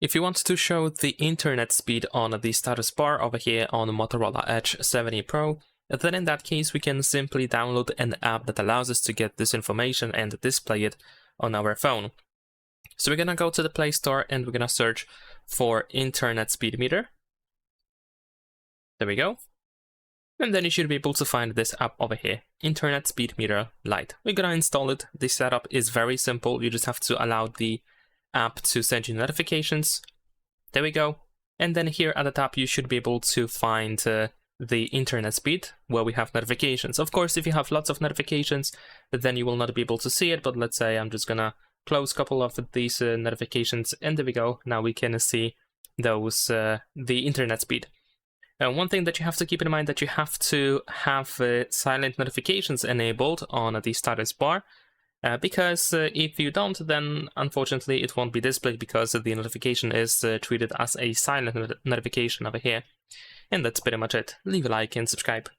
If you want to show the internet speed on the status bar over here on the Motorola Edge 70 Pro, then in that case we can simply download an app that allows us to get this information and display it on our phone. So we're gonna go to the Play Store and we're gonna search for Internet Speed Meter. There we go. And then you should be able to find this app over here, Internet Speed Meter Lite. We're gonna install it. The setup is very simple. You just have to allow the app to send you notifications. There we go. And then here at the top you should be able to find the internet speed where we have notifications. Of course, if you have lots of notifications, then you will not be able to see it, but let's say I'm just gonna close a couple of these notifications, and there we go. Now we can see those the internet speed. One thing that you have to keep in mind that you have to have silent notifications enabled on the status bar, because if you don't, then unfortunately it won't be displayed because the notification is treated as a silent notification over here. And that's pretty much it. Leave a like and subscribe.